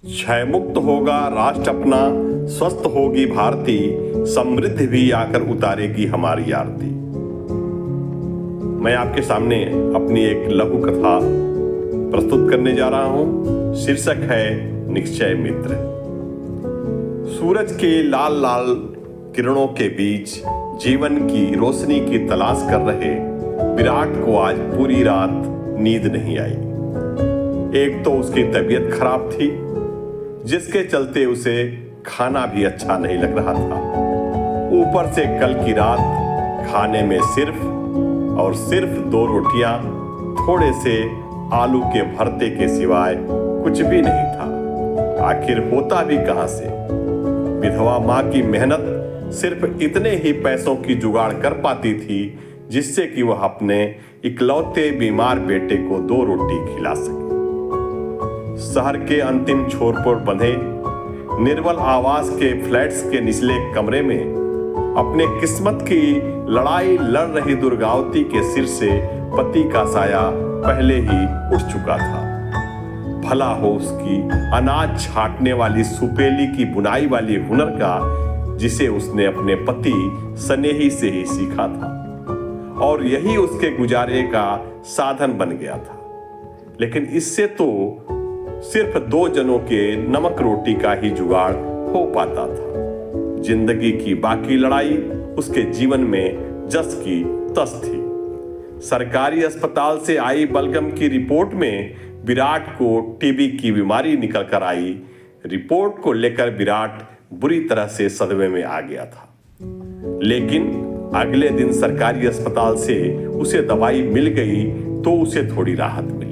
क्षय मुक्त होगा राष्ट्र अपना, स्वस्थ होगी भारती, समृद्धि भी आकर उतारेगी हमारी आरती। मैं आपके सामने अपनी एक लघु कथा प्रस्तुत करने जा रहा हूं। शीर्षक है निश्चय मित्र। सूरज के लाल लाल किरणों के बीच जीवन की रोशनी की तलाश कर रहे विराट को आज पूरी रात नींद नहीं आई। एक तो उसकी तबीयत खराब थी, जिसके चलते उसे खाना भी अच्छा नहीं लग रहा था। ऊपर से कल की रात खाने में सिर्फ और सिर्फ 2 रोटियां, थोड़े से आलू के भरते के सिवाय कुछ भी नहीं था। आखिर होता भी कहां से? विधवा मां की मेहनत सिर्फ इतने ही पैसों की जुगाड़ कर पाती थी, जिससे कि वह अपने इकलौते बीमार बेटे को 2 रोटी खिला सके। शहर के अंतिम छोर पर बंधे निर्मल आवास के फ्लैट्स के निचले कमरे में अपने किस्मत की लड़ाई लड़ रही दुर्गावती के सिर से पति का साया पहले ही उठ चुका था। भला हो उसकी अनाज छांटने वाली सुपेली की बुनाई वाली हुनर का, जिसे उसने अपने पति स्नेही से ही सीखा था और यही उसके गुजारे का साधन बन गया था। लेकिन इससे तो सिर्फ 2 जनों के नमक रोटी का ही जुगाड़ हो पाता था। जिंदगी की बाकी लड़ाई उसके जीवन में जस की तस थी। सरकारी अस्पताल से आई बलगम की रिपोर्ट में विराट को टीबी की बीमारी निकल कर आई। रिपोर्ट को लेकर विराट बुरी तरह से सदमे में आ गया था। लेकिन अगले दिन सरकारी अस्पताल से उसे दवाई मिल गई तो उसे थोड़ी राहत मिली।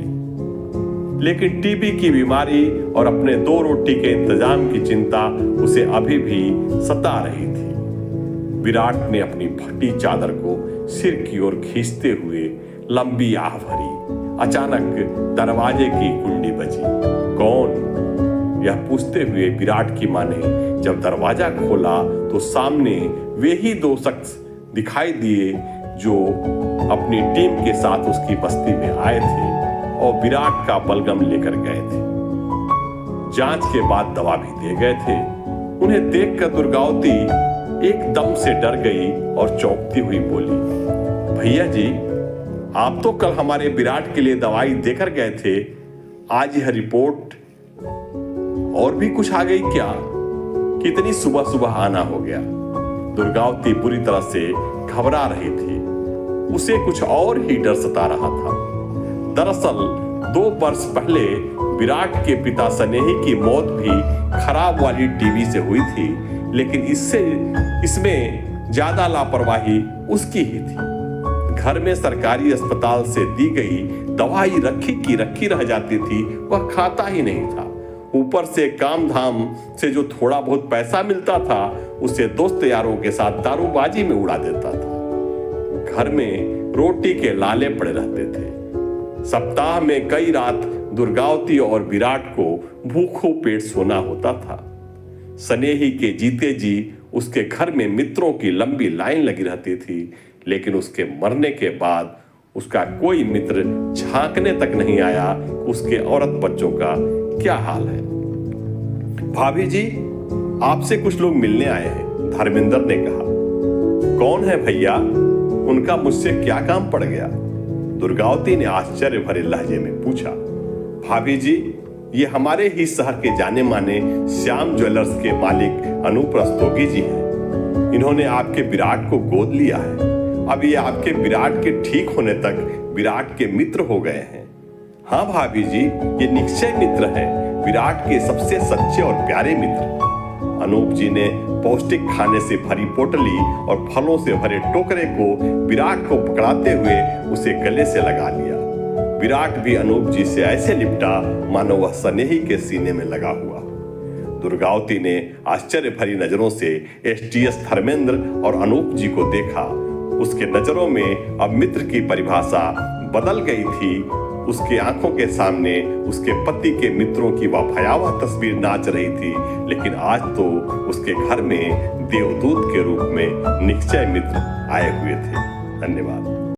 लेकिन टीबी की बीमारी और अपने 2 रोटी के इंतजाम की चिंता उसे अभी भी सता रही थी। विराट ने अपनी फटी चादर को सिर की ओर खींचते हुए लंबी आह भरी। अचानक दरवाजे की कुंडी बजी। कौन? यह पूछते हुए विराट की मां ने जब दरवाजा खोला तो सामने वे ही 2 शख्स दिखाई दिए जो अपनी टीम के साथ उसकी बस्ती में आए थे और विराट का बलगम लेकर गए थे। जांच के बाद दवा भी दे गए थे। उन्हें देखकर दुर्गावती एकदम से डर गई और चौंकती हुई बोली, भैया जी, आप तो कल हमारे विराट के लिए दवाई देकर गए थे, आज यह रिपोर्ट और भी कुछ आ गई क्या? कितनी सुबह सुबह आना हो गया? दुर्गावती बुरी तरह से घबरा रही थी। उसे कुछ और ही डर सता रहा था। दरअसल 2 वर्ष पहले विराट के पिता स्नेही की मौत भी खराब वाली टीबी से हुई थी, लेकिन इसमें ज्यादा लापरवाही उसकी ही थी। घर में सरकारी अस्पताल से दी गई दवाई रखी की रखी रह जाती थी, वह खाता ही नहीं था। ऊपर से काम धाम से जो थोड़ा बहुत पैसा मिलता था, उसे दोस्त यारों के साथ दारूबाजी में उड़ा देता था। घर में रोटी के लाले पड़े रहते थे। सप्ताह में कई रात दुर्गावती और विराट को भूखों पेट सोना होता था। स्नेही के जीते जी उसके घर में मित्रों की लंबी लाइन लगी रहती थी, लेकिन उसके मरने के बाद उसका कोई मित्र झांकने तक नहीं आया उसके औरत बच्चों का क्या हाल है। भाभी जी, आपसे कुछ लोग मिलने आए हैं, धर्मेंद्र ने कहा। कौन है भैया? उनका मुझसे क्या काम पड़ गया? दुर्गावती ने आश्चर्य भरे लहजे में पूछा। भाभी जी, ये हमारे ही शहर के जाने माने श्याम ज्वेलर्स के मालिक अनूप रस्तोगी जी हैं। इन्होंने आपके विराट को गोद लिया है। अब ये आपके विराट के ठीक होने तक विराट के मित्र हो गए हैं। हाँ भाभी जी, ये निश्चय मित्र हैं, विराट के सबसे सच्चे और प्यारे मित्र। अनूप जी ने पौष्टिक खाने से भरी पोटली और फलों से भरे टोकरे को विराट को पकड़ाते हुए उसे गले से लगा लिया। विराट भी अनूप जी से ऐसे लिपटा मानो वह स्नेही के सीने में लगा हुआ। दुर्गावती ने आश्चर्य भरी नजरों से एसटीएस धर्मेंद्र और अनूप जी को देखा। उसके नजरों में अब मित्र की परिभाषा बदल गई थी। उसकी आंखों के सामने उसके पति के मित्रों की वह भयावह तस्वीर नाच रही थी, लेकिन आज तो उसके घर में देवदूत के रूप में निश्चय मित्र आए हुए थे। धन्यवाद।